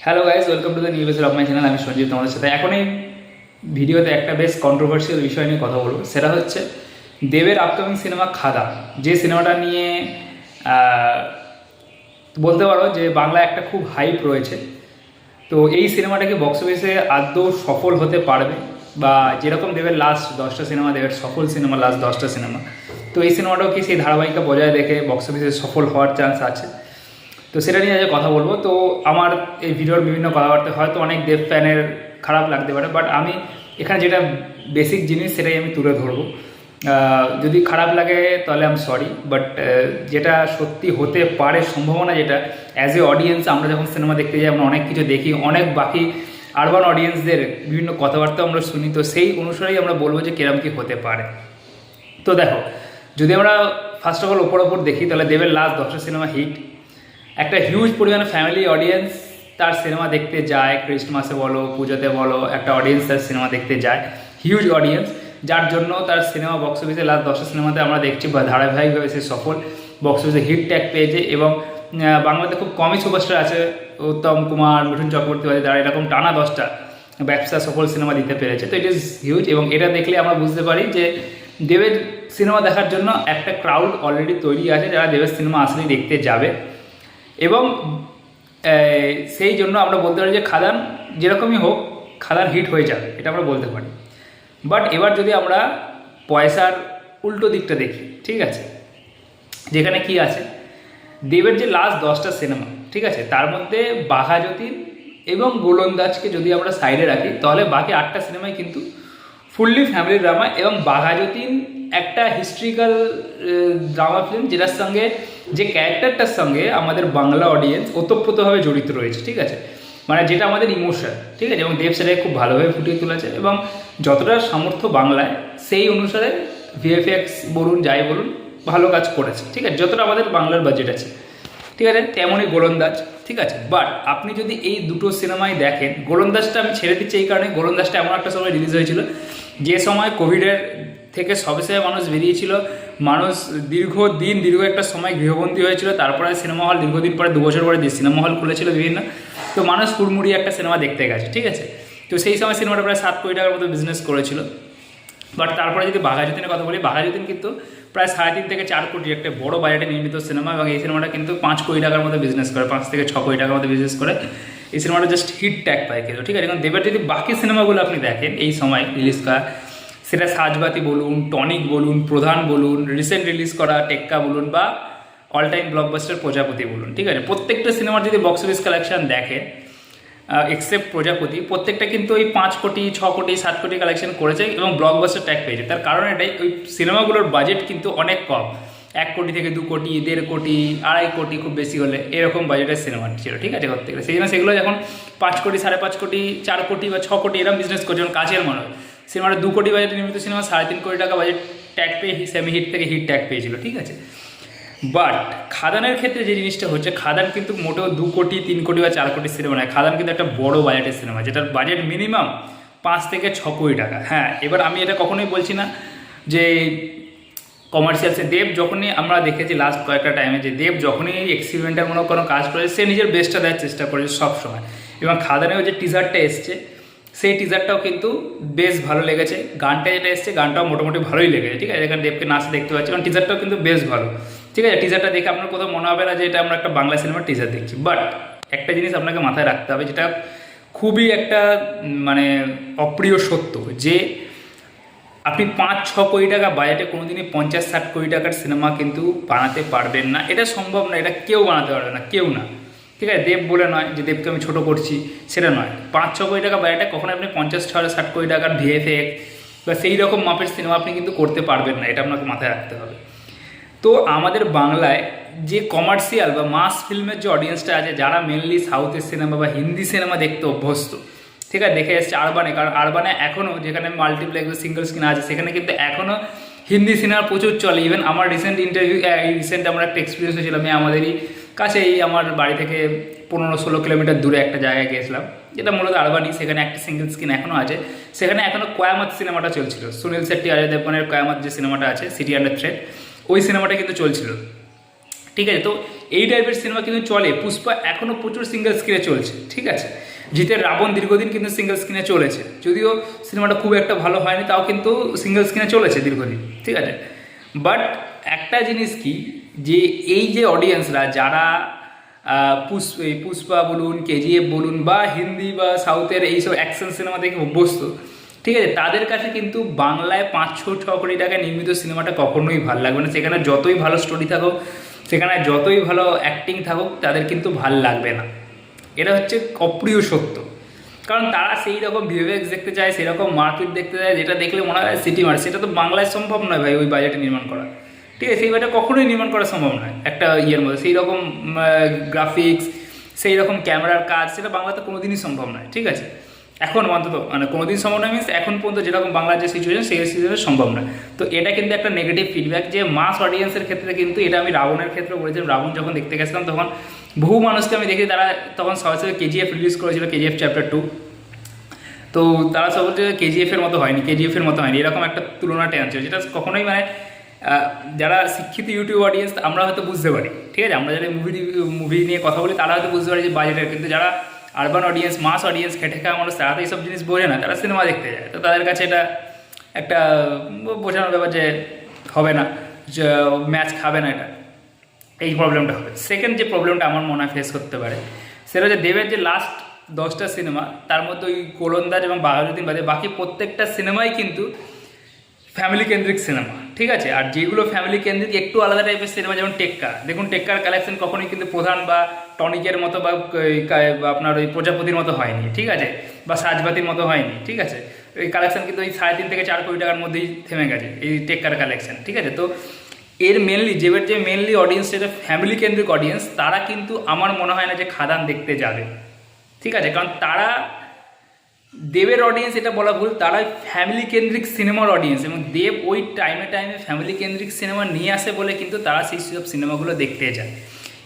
Hello guys, welcome to the new episode of my channel. আমি সঞ্জীব তোমাদের সাথে এখন এই ভিডিওতে একটা বেশ কন্ট্রোভার্সিয়াল বিষয় নিয়ে কথা বলবো। সেটা হচ্ছে দেবের আপকামিং সিনেমা খাদা, যে সিনেমাটা নিয়ে বলতে পারো যে বাংলায় একটা খুব হাইপ রয়েছে। তো এই সিনেমাটাকে বক্স অফিসে আদৌ সফল হতে পারবে, বা যেরকম দেবের লাস্ট 10টা সিনেমা, দেবের সফল সিনেমা লাস্ট 10টা সিনেমা, তো এই সিনেমাটাও কি সেই ধারাবাহিকতা বজায় রেখে বক্স অফিসে সফল হওয়ার চান্স আছে? তো সেটা নিয়ে আজ কথা বলবো। তো আমার এই ভিডিওর বিভিন্ন কথাবার্তা হয়তো অনেক দেব ফ্যানের খারাপ লাগতে পারে, বাট আমি এখানে যেটা বেসিক জিনিস সেটাই আমি তুলে ধরবো। যদি খারাপ লাগে তাহলে আমি সরি, বাট যেটা সত্যি হতে পারে সম্ভাবনা, যেটা অ্যাজ এ অডিয়েন্স আমরা যখন সিনেমা দেখতে যাই আমরা অনেক কিছু দেখি, অনেক বাকি আরবান অডিয়েন্সদের বিভিন্ন কথাবার্তা আমরা শুনি, তো সেই অনুসারেই আমরা বলবো যে কিরম কী হতে পারে। তো দেখো, যদি আমরা ফার্স্ট অফ অল ওপর দেখি তাহলে দেবের লাস্ট 10টা সিনেমা হিট, একটা হিউজ পরিমাণে ফ্যামিলি অডিয়েন্স তার সিনেমা দেখতে যায়, ক্রিসমাসে বলো পুজোতে বলো একটা অডিয়েন্স তার সিনেমা দেখতে যায়, হিউজ অডিয়েন্স, যার জন্য তার সিনেমা বক্স অফিসে লাস্ট 10টা সিনেমাতে আমরা দেখছি বা ধারাবাহিকভাবে সে সফল বক্স অফিসে হিট ট্যাগ পেয়েছে। এবং বাংলাতে খুব কমই সুপারস্টার আছে, উত্তম কুমার, মিঠুন চক্রবর্তী, তারা এরকম টানা 10টা ব্যবসা সফল সিনেমা দিতে পেরেছে। তো ইট ইজ হিউজ, এবং এটা দেখলে আমরা বুঝতে পারি যে দেবের সিনেমা দেখার জন্য একটা ক্রাউড অলরেডি তৈরি আছে, যারা দেবের সিনেমা আসলেই দেখতে যাবে। এবং সেই জন্য আমরা বলতে পারি যে খাদান যেরকমই হোক, খাদান হিট হয়ে যাবে, এটা আমরা বলতে পারি। বাট এবার যদি আমরা পয়সার উল্টো দিকটা দেখি, ঠিক আছে, যেখানে কি আছে, দেবের যে লাস্ট 10টা সিনেমা, ঠিক আছে, তার মধ্যে বাঘা যতীন এবং গোলন্দাজকে যদি আমরা সাইডে রাখি তাহলে বাকি 8টা সিনেমাই কিন্তু ফুললি ফ্যামিলি ড্রামা। এবং বাঘা যতীন একটা হিস্ট্রিক্যাল ড্রামা ফিল্ম, যেটার সঙ্গে যে ক্যারেক্টারটার সঙ্গে আমাদের বাংলা অডিয়েন্স ওতপ্রোতভাবে জড়িত রয়েছে, ঠিক আছে, মানে যেটা আমাদের ইমোশন, ঠিক আছে, এবং দেব সেটাকে খুব ভালোভাবে ফুটিয়ে তুলেছে। এবং যতটা সামর্থ্য বাংলায় সেই অনুসারে ভিএফএক্স বলুন যাই বলুন ভালো কাজ করেছে, ঠিক আছে, যতটা আমাদের বাংলার বাজেট আছে, ঠিক আছে, তেমনই গোলন্দাজ, ঠিক আছে। বাট আপনি যদি এই দুটো সিনেমায় দেখেন, গোলন্দাজটা আমি ছেড়ে দিচ্ছি এই কারণে, গোলন্দাজটা এমন একটা সময় রিলিজ হয়েছিল যে সময় কোভিডের থেকে সবশেষে মানুষ বেরিয়েছিল, মানুষ দীর্ঘ একটা সময় গৃহবন্দী হয়েছিল, তারপরে সিনেমা হল দীর্ঘদিন পরে 2 বছর পরে সিনেমা হল খুলেছিল বিভিন্ন, তো মানুষ হুড়মুড়ি একটা সিনেমা দেখতে গেছে, ঠিক আছে। তো সেই সময় সিনেমাটা প্রায় 7 কোটি টাকার মতো বিজনেস করেছিল। বাট তারপরে যদি বাঘা যতীনের কথা বলি, বাঘা যতীন কিন্তু প্রায় 3.5 থেকে 4 কোটি একটা বড় বাজেটে নির্মিত সিনেমা, এবং এই সিনেমাটা কিন্তু 5 কোটি টাকার মতো বিজনেস করে, 5 থেকে 6 কোটি টাকার মতো বিজনেস করে। এই সিনেমাটা জাস্ট হিট ট্যাগ পায় কিন্তু, ঠিক আছে। এখন দেবের যদি বাকি সিনেমাগুলো আপনি দেখেন এই সময় রিলিজ করা, সেটা সাজবাতি বলুন, টনিক বলুন, প্রধান বলুন, রিসেন্ট রিলিজ করা টেক্কা বলুন, বা অল টাইম ব্লকবাস্টার প্রজাপতি বলুন, ঠিক আছে, প্রত্যেকটা সিনেমার যদি বক্স অফিস কালেকশন দেখে এক্সেপ্ট প্রজাপতি, প্রত্যেকটা কিন্তু ওই 5 কোটি 6 কোটি 7 কোটি কালেকশন করেছে এবং ব্লকবাস্টার ট্যাগ পেয়েছে। তার কারণ এটাই, ওই সিনেমাগুলোর বাজেট কিন্তু অনেক কম, 1 কোটি থেকে 2 কোটি, 1.5 কোটি, 2.5 কোটি খুব বেশি হলে এরকম বাজেটের সিনেমা ছিল, ঠিক আছে, করতে গেলে। সেই জন্য সেগুলো যখন 5 কোটি 5.5 কোটি 4 কোটি বা 6 কোটি এরকম বিজনেস করছে, যখন কাছের মানুষ, সিনেমাটা 2 কোটি বাজেটে নির্মিত সিনেমা 3.5 কোটি টাকা বাজেট ট্যাগ পেয়ে সেমি হিট থেকে হিট ট্যাগ পেয়েছিল, ঠিক আছে। বাট খাদানের ক্ষেত্রে যে জিনিসটা হচ্ছে, খাদান কিন্তু মোটেও 2 কোটি 3 কোটি বা 4 কোটি সিনেমা নয়, খাদান কিন্তু একটা বড় বাজেটের সিনেমা, যেটার বাজেট মিনিমাম 5 থেকে 6 কোটি টাকা। হ্যাঁ, এবার আমি এটা কখনোই বলছি না যে কমার্শিয়ালসে, দেব যখনই আমরা দেখেছি লাস্ট কয়েকটা টাইমে, যে দেব যখনই এক্সপেরিমেন্টাল কোনো কাজ করে সে নিজের বেস্টটা দেওয়ার চেষ্টা করেছে সবসময়। এবং খাদানেও যে টিজারটা এসছে, সেই টিজারটাও কিন্তু বেশ ভালো লেগেছে, গানটা যেটা এসছে গানটাও মোটামুটি ভালোই লেগেছে, ঠিক আছে, এখানে দেবকে নাচে দেখতে পাচ্ছি, এবং টিজারটাও কিন্তু বেশ ভালো, ঠিক আছে। টিজারটা দেখে আপনার কোথাও মনে হবে না যে এটা আমরা একটা বাংলা সিনেমার টিজার দেখছি। বাট একটা জিনিস আপনাকে মাথায় রাখতে হবে, যেটা খুবই একটা মানে অপ্রিয় সত্য, যে আপনি 5-6 কোটি টাকা বাজেটে কোনোদিনই 50-60 কোটি টাকার সিনেমা কিন্তু বানাতে পারবেন না, এটা সম্ভব না, এটা কেউ বানাতে পারবে না, কেউ না, ঠিক আছে। দেব বলে নয় যে দেবকে আমি ছোটো করছি, সেটা নয়। 5-6 কোটি টাকা বাজেটে কখনো আপনি 50-60 কোটি টাকার ভিএফএক্স বা সেই রকম মাপের সিনেমা আপনি কিন্তু করতে পারবেন না, এটা আপনাকে মাথায় রাখতে হবে। তো আমাদের বাংলায় যে কমার্শিয়াল বা মাস ফিল্মের যে অডিয়েন্সটা আছে, যারা মেনলি সাউথের সিনেমা বা হিন্দি সিনেমা দেখতে অভ্যস্ত, ঠিক আছে, দেখে এসছে আরবানে, কারণ আরবানে এখনও যেখানে মাল্টিপ্লেক্স সিঙ্গল স্ক্রিন আছে সেখানে কিন্তু এখনও হিন্দি সিনেমা প্রচুর চলে। ইভেন আমার রিসেন্ট আমার একটা এক্সপিরিয়েন্স হয়েছিল, আমি আমাদেরই কাছেই আমার বাড়ি থেকে 15-16 কিলোমিটার দূরে একটা জায়গায় গিয়েছিলাম, যেটা মূলত আরবানি, সেখানে একটা সিঙ্গল স্ক্রিন এখনও আছে, সেখানে এখনও কয়ামত সিনেমাটা চলছিল, সুনীল শেট্টি অজয় দেবগনের কয়ামত যে সিনেমাটা আছে, সিটি আন্ডার থ্রেট, ওই সিনেমাটা কিন্তু চলছিল, ঠিক আছে। তো এই টাইপের সিনেমা কিন্তু চলে। পুষ্পা এখনও প্রচুর সিঙ্গেল স্ক্রিনে চলছে, ঠিক আছে। জিতের রাবণ দীর্ঘদিন কিন্তু সিঙ্গেল স্ক্রিনে চলেছে, যদিও সিনেমাটা খুব একটা ভালো হয়নি, তাও কিন্তু সিঙ্গেল স্ক্রিনে চলেছে দীর্ঘদিন, ঠিক আছে। বাট একটা জিনিস কি, যে এই যে অডিয়েন্সরা যারা পুষ্পা বলুন, কেজিএফ বলুন, বা হিন্দি বা সাউথের এইসব অ্যাকশন সিনেমা দেখে অভ্যস্ত, ঠিক আছে, তাদের কাছে কিন্তু বাংলায় 5-6 কোটি টাকা নির্মিত সিনেমাটা কখনোই ভালো লাগবে না। সেখানে যতই ভালো স্টোরি থাকুক, সেখানে যতই ভালো অ্যাক্টিং থাকুক, তাদের কিন্তু ভাল লাগবে না। এটা হচ্ছে অপ্রিয় সত্য। কারণ তারা সেই রকম ভিএফএক্স দেখতে চায়, সেরকম মারপিট দেখতে চায়, যেটা দেখলে মনে হয় সিটি মার। সেটা তো বাংলায় সম্ভব নয় ভাই, ওই বাজেটে নির্মাণ করা, ঠিক আছে। সেই বাজেটে কখনোই নির্মাণ করা সম্ভব নয় একটা ইয়ের মধ্যে, সেই রকম গ্রাফিক্স, সেই রকম ক্যামেরার কাজ, সেটা বাংলাতে কোনোদিনই সম্ভব নয়, ঠিক আছে। এখন অন্তত মানে কোনোদিন সম্ভব নয় মিনস এখন পর্যন্ত যেরকম বাংলার যে সিচুয়েশন, সেই সিচুয়েশন সম্ভব নয়। তো এটা কিন্তু একটা নেগেটিভ ফিডব্যাক, যে মাস অডিয়েন্সের ক্ষেত্রে কিন্তু এটা আমি রাবণের ক্ষেত্রে বলেছিলাম। রাবণ যখন দেখতে গেছিলাম তখন বহু মানুষকে আমি দেখি, তারা তখন সরাসরি কেজিএফ রিলিজ করেছিল, কেজিএফ চ্যাপ্টার 2। তো তারা সব বলছে কেজিএফের মতো হয়নি, কেজিএফের মতো হয়নি, এরকম একটা তুলনা টেনছে, যেটা কখনোই মানে যারা শিক্ষিত ইউটিউব অডিয়েন্স আমরা হয়তো বুঝতে পারি, ঠিক আছে। আমরা যারা মুভি নিয়ে কথা বলি তারা হয়তো বুঝতে পারি যে বাজেটের, কিন্তু যারা আরবান অডিয়েন্স, মাস অডিয়েন্স, খেটে খাওয়া মানুষ, তারা তো এইসব জিনিস বোঝে না, তারা সিনেমা দেখতে যায়। তো তাদের কাছে এটা একটা বোঝানোর ব্যাপার যে হবে না, যে ম্যাচ খাবে না, এটা এই প্রবলেমটা হবে। সেকেন্ড যে প্রবলেমটা আমার মনে হয় ফেস করতে পারে, সেটা হচ্ছে দেবের যে লাস্ট 10টা সিনেমা, তার মধ্যে ওই গোলন্দাজ এবং বাঘাযতীন বাদে বাকি প্রত্যেকটা সিনেমাই কিন্তু ফ্যামিলি কেন্দ্রিক সিনেমা, ঠিক আছে। আর যেগুলো ফ্যামিলি কেন্দ্রিক একটু আলাদা টাইপের সিনেমা, যেমন টেক্কা, দেখুন টেক্কার কালেকশন কখনোই কিন্তু প্রধান বা টনিকের মতো বা আপনার ওই প্রজাপতির মতো হয়নি, ঠিক আছে, বা সাজবাতির মতো হয়নি, ঠিক আছে। এই কালেকশন কিন্তু ওই 3.5 থেকে 4 কোটি টাকার মধ্যেই থেমে গেছে এই টেক্কার কালেকশন, ঠিক আছে। তো এর মেনলি যে মেনলি অডিয়েন্স, যেটা ফ্যামিলি কেন্দ্রিক অডিয়েন্স, তারা কিন্তু আমার মনে হয় না যে খাদান দেখতে যাবে, ঠিক আছে। কারণ তারা দেবের অডিয়েন্স, এটা বলা ভুল, তারা ফ্যামিলি কেন্দ্রিক সিনেমার অডিয়েন্স, এবং দেব ওই টাইমে ফ্যামিলি কেন্দ্রিক সিনেমা নিয়ে আসে বলে কিন্তু তারা সেই সব সিনেমাগুলো দেখতে যায়।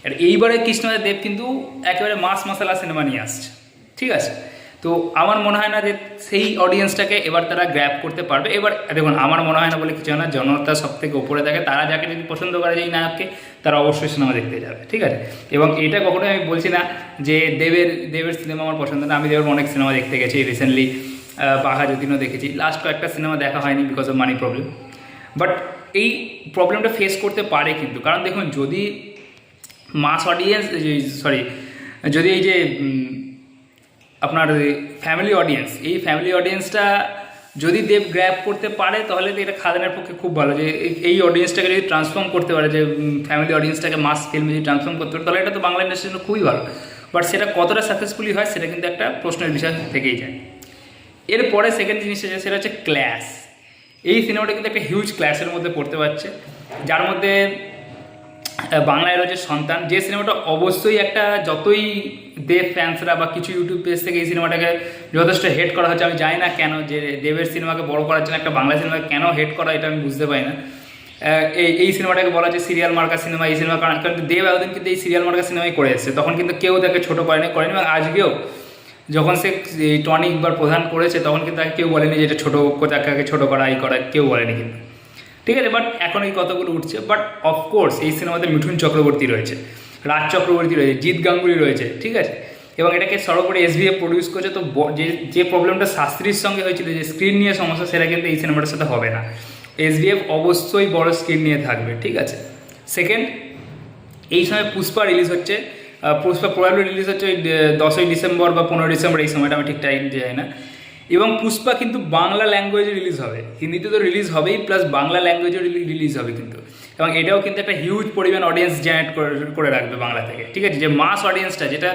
আর এইবারে কৃষ্ণদা দেব কিন্তু একেবারে মাস মশলা সিনেমা নিয়ে আসছে, ঠিক আছে। তো আমার মনে হয় না যে সেই অডিয়েন্সটাকে এবার তারা গ্র্যাব করতে পারবে। এবার দেখুন, আমার মনে হয় না বলে কিছু না, জনতা সব থেকে উপরে থাকে, তারা যাকে যদি পছন্দ করে যে এই নায়ককে, তারা অবশ্যই সিনেমা দেখতে যাবে, ঠিক আছে। এবং এটা কখনোই আমি বলছি না যে দেবের সিনেমা আমার পছন্দ না। আমি দেবের অনেক সিনেমা দেখতে গেছি, রিসেন্টলি বাঘাযতীনও দেখেছি, লাস্ট কয়েকটা সিনেমা দেখা হয়নি because of money problem. But এই প্রবলেমটা ফেস করতে পারে কিন্তু, কারণ দেখুন, যদি মাস অডিয়েন্স, যদি এই যে আপনার ফ্যামিলি অডিয়েন্স, এই ফ্যামিলি অডিয়েন্সটা যদি দেব গ্র্যাব করতে পারে, তাহলে তো এটা খাদানের পক্ষে খুব ভালো, যে এই অডিয়েন্সটাকে যদি ট্রান্সফর্ম করতে পারে, যে ফ্যামিলি অডিয়েন্সটাকে মাস ফিল্মে যদি ট্রান্সফর্ম করতে পারে, তাহলে এটা তো বাংলা ইন্ডাস্ট্রির জন্য খুবই ভালো। বাট সেটা কতটা সাকসেসফুলি হয়, সেটা কিন্তু একটা প্রশ্নের বিষয় থেকেই যায়। এরপরে সেকেন্ড জিনিস সেটা হচ্ছে ক্ল্যাশ। এই সিনেমাটা কিন্তু একটা হিউজ ক্ল্যাশের মধ্যে পড়তে পারছে, যার মধ্যে বাংলায় রয়েছে সন্তান, যে সিনেমাটা অবশ্যই একটা, যতই দেব ফ্যান্সরা বা কিছু ইউটিউব পেজ থেকে এই সিনেমাটাকে যথেষ্ট হেট করা হচ্ছে, আমি জানি না কেন, যে দেবের সিনেমাকে বড় করার জন্য একটা বাংলা সিনেমাকে কেন হেট করা, এটা আমি বুঝতে পারি না। এই সিনেমাটাকে বলা হচ্ছে সিরিয়াল মার্কা সিনেমা। এই সিনেমা কারণ দেব এতদিন কিন্তু এই সিরিয়াল মার্কা সিনেমাই করে এসেছে, তখন কিন্তু কেউ তাকে ছোটো করেনি। এবং আজকেও যখন সে টনিক বা প্রধান করেছে, তখন কিন্তু তাকে কেউ বলেনি যে এটা ছোটো, তাকে ছোটো করা, এই করা, কেউ বলেনি কিন্তু, ঠিক আছে। বাট এখন এই কথাগুলো উঠছে। বাট অফকোর্স এই সিনেমাতে মিঠুন চক্রবর্তী রয়েছে, রাজ চক্রবর্তী রয়েছে, জিৎ গাঙ্গুলি রয়েছে, ঠিক আছে। এবং এটাকে সর্বোপরি এসবিএফ প্রডিউস করেছে। তো যে প্রবলেমটা শাস্ত্রীর সঙ্গে হয়েছিল, যে স্ক্রিন নিয়ে সমস্যা, সেটা কিন্তু এই সিনেমাটার সাথে হবে না। এসবিএফ অবশ্যই বড় স্ক্রিন নিয়ে থাকবে, ঠিক আছে। সেকেন্ড, এই সময় পুষ্পা রিলিজ হচ্ছে, পুষ্পা প্রবাবলি রিলিজ হচ্ছে ওই 10ই ডিসেম্বর বা 15 ডিসেম্বর, এই সময়টা আমি ঠিক টাইম যাই না। এবং পুষ্পা কিন্তু বাংলা ল্যাঙ্গুয়েজে রিলিজ হবে, হিন্দিতে তো রিলিজ হবেই, প্লাস বাংলা ল্যাঙ্গুয়েজেও রিলিজ হবে কিন্তু। এবং এটাও কিন্তু একটা হিউজ পরিমাণ অডিয়েন্স জেনারেট করে রাখবে বাংলা থেকে, ঠিক আছে। যে মাস অডিয়েন্সটা, যেটা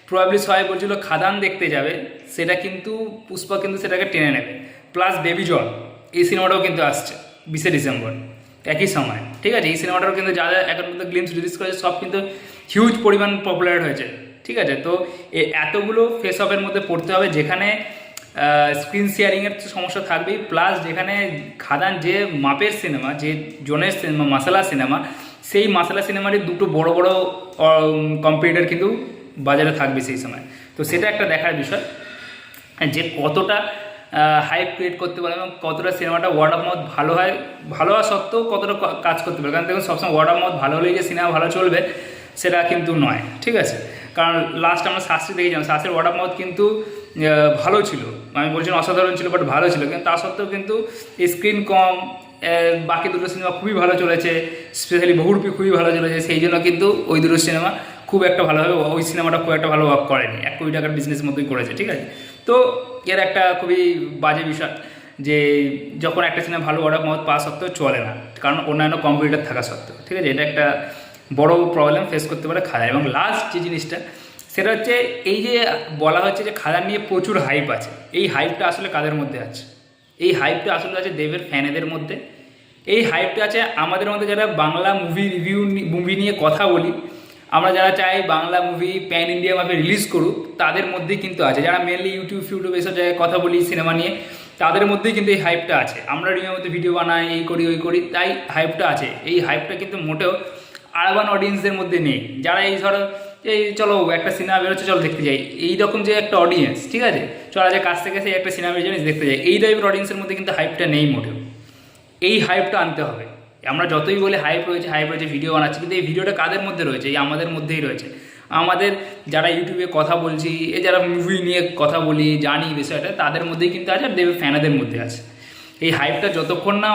প্রবাবলি সবাই বলছিল খাদান দেখতে যাবে, সেটা কিন্তু পুষ্পা কিন্তু সেটাকে টেনে নেবে। প্লাস বেবি জন, এই সিনেমাটাও কিন্তু আসছে 20শে ডিসেম্বর একই সময়, ঠিক আছে। এই সিনেমাটাও কিন্তু যা যা এখন পর্যন্ত গ্লিমস রিলিজ করেছে, সব কিন্তু হিউজ পরিমাণ পপুলার হয়েছে, ঠিক আছে। তো এতগুলো ফেস অফের মধ্যে পড়তে হবে, যেখানে স্ক্রিন শেয়ারিংয়ের সমস্যা থাকবেই, প্লাস যেখানে খাদান যে মাপের সিনেমা, যে জনের সিনেমা, মাসালা সিনেমা, সেই মাসালা সিনেমারই দুটো বড় বড় কম্পিটিটর কিন্তু বাজারে থাকবে সেই সময়। তো সেটা একটা দেখার বিষয়, যে কতটা হাইপ ক্রিয়েট করতে পারে এবং কতটা সিনেমাটা ওয়ার্ড অফ মাউথ ভালো হয়, ভালো হওয়া সত্ত্বেও কতটা কাজ করতে পারে। কারণ দেখুন, সবসময় ওয়ার্ড অফ মাউথ ভালো হলেই যে সিনেমা ভালো চলবে সেটা কিন্তু নয়, ঠিক আছে। কারণ লাস্ট আমরা শাস্ত্রী দেখেছিলাম, শাস্ত্রীর ওয়ার্ড অফ মাউথ কিন্তু ভালো ছিল, আমি বলছি অসাধারণ ছিল, বাট ভালো ছিল, কিন্তু তা সত্ত্বেও কিন্তু স্ক্রিন কম, বাকি দুটো সিনেমা খুবই ভালো চলেছে, স্পেশালি বহুরূপী খুবই ভালো চলেছে, সেই জন্য কিন্তু ওই দুটো সিনেমা খুব একটা ভালোভাবে, ওই সিনেমাটা খুব একটা ভালো ওয়ার্ক করেনি, 1 কোটি টাকার বিজনেস মতোই করেছে, ঠিক আছে। তো এর একটা খুবই বাজে বিষয় যে যখন একটা সিনেমা ভালো ওয়ার্ড অফ মাউথ পাওয়া সত্ত্বেও চলে না, কারণ অন্যান্য কম্পিটিটর থাকা সত্ত্বেও, ঠিক আছে। এটা একটা বড় প্রবলেম ফেস করতে পারে খাদান। এবং লাস্ট যে জিনিসটা সেটা হচ্ছে এই যে বলা হচ্ছে যে খাদান নিয়ে প্রচুর হাইপ আছে, এই হাইপটা আসলে কাদের মধ্যে আছে? এই হাইপটা আসলে আছে দেবের ফ্যানেদের মধ্যে, এই হাইপটা আছে আমাদের মধ্যে যারা বাংলা মুভি নিয়ে কথা বলি, আমরা যারা চাই বাংলা মুভি প্যান ইন্ডিয়া ভাবে রিলিজ করুক, তাদের মধ্যেই কিন্তু আছে, যারা মেনলি ইউটিউব এসব জায়গায় কথা বলি সিনেমা নিয়ে, তাদের মধ্যেই কিন্তু এই হাইপটা আছে। আমরা নিয়মিত ভিডিও বানাই, এই করি ওই করি, তাই হাইপটা আছে। এই হাইপটা কিন্তু মোটেও আরবান অডিয়েন্সদের মধ্যে নেই, যারা এই ধরো এই চলো একটা সিনেমা বেরোচ্ছে চলো দেখতে যাই, এইরকম যে একটা অডিয়েন্স, ঠিক আছে, চলা যায় কাছ থেকে সেই একটা সিনেমা জিনিস দেখতে যাই, এই টাইপের অডিয়েন্সের মধ্যে কিন্তু হাইপটা নেই মোটেও। এই হাইপটা আনতে হবে। আমরা যতই বলে হাইপ রয়েছে ভিডিও বানাচ্ছি, কিন্তু এই ভিডিওটা কাদের মধ্যে রয়েছে? এই আমাদের মধ্যেই রয়েছে, আমাদের যারা ইউটিউবে কথা বলছি, এই যারা মুভি নিয়ে কথা বলি, জানি বিষয়টা, তাদের মধ্যেই কিন্তু আছে, আর দেবের ফ্যানাদের মধ্যে আছে। এই হাইপটা যতক্ষণ না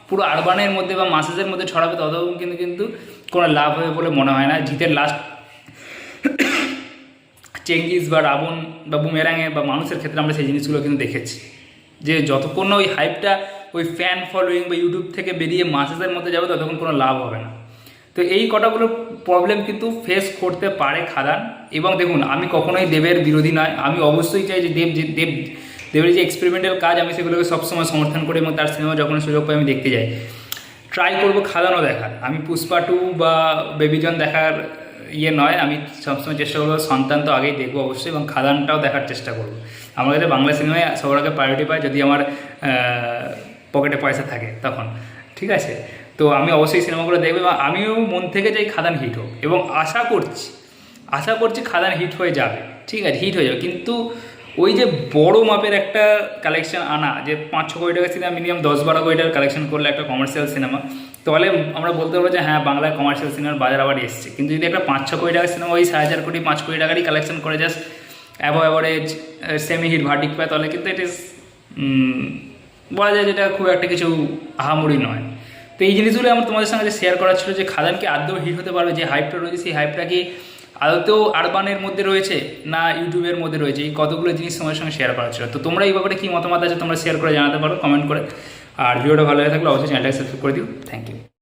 পুরো আরবানের মধ্যে বা মাসেসের মধ্যে ছড়াবে, ততক্ষণ কিন্তু কোনো লাভ হবে বলে মনে হয় না। জিতের লাস্ট চেঙ্গিস বা রাবণ বা বুমেরাঙে বা মানুষের ক্ষেত্রে আমরা সেই জিনিসগুলো কিন্তু দেখেছি, যে যতক্ষণ না ওই হাইপটা ওই ফ্যান ফলোয়িং বা ইউটিউব থেকে বেরিয়ে মাসেসের মধ্যে যাবে, ততক্ষণ কোনো লাভ হবে না। তো এই কটাগুলো প্রবলেম কিন্তু ফেস করতে পারে খাদান। এবং দেখুন, আমি কখনোই দেবের বিরোধী নয়, আমি অবশ্যই চাই যে দেবের যে এক্সপেরিমেন্টাল কাজ, আমি সেগুলোকে সবসময় সমর্থন করি, এবং তার সিনেমা যখন সুযোগ পাই আমি দেখতে যাই, ট্রাই করবো খাদানও দেখার। আমি পুষ্পা 2 বা বেবিজন দেখার নয়, আমি সবসময় চেষ্টা করবো, সন্তান তো আগেই দেখবো অবশ্যই, এবং খাদানটাও দেখার চেষ্টা করবো। আমার কাছে বাংলা সিনেমায় সবার আগে প্রায়োরিটি পায়, যদি আমার পকেটে পয়সা থাকে তখন, ঠিক আছে। তো আমি অবশ্যই সিনেমাগুলো দেখবো, এবং আমিও মন থেকে চাই খাদান হিট হোক, এবং আশা করছি খাদান হিট হয়ে যাবে, ঠিক আছে, হিট হয়ে যাবে। কিন্তু ওই যে বড় মাপের একটা কালেকশন আনা, যে 5-6 কোটি টাকার সিনেমা মিনিমাম 10-12 কোটি টাকার কালেকশন করলে একটা কমার্শিয়াল সিনেমা, তাহলে আমরা বলতে পারবো যে হ্যাঁ, বাংলায় কমার্শিয়াল সিনেমার বাজার আবার এসছে। কিন্তু যদি একটা 5-6 কোটি টাকার সিনেমা ওই 4,000 কোটি 5 কোটি টাকারই কালেকশন করে just average semi hit verdict পায়, তাহলে কিন্তু ইট ইজ বলা যায় যেটা খুব একটা কিছু আহামরি নয়। তো এই জিনিসগুলো আমার তোমাদের সঙ্গে শেয়ার করার ছিল, যে খাদানকে আদৌ হিট হতে পারবে, যে হাইপটা রয়েছে সেই হাইপটা কি আদতেও আরবানের মধ্যে রয়েছে না ইউটিউবের মধ্যে রয়েছে, এই কতগুলো জিনিস তোমাদের সঙ্গে শেয়ার করা ছিল। তো তোমরা এই ব্যাপারে কী মতামত আছে তোমরা শেয়ার করে জানাতে পারো কমেন্ট করে। আর ভিডিওটা ভালো লাগে থাকলে অবশ্যই চ্যানেলটাকে সাবস্ক্রাইব করে দিও। Thank you.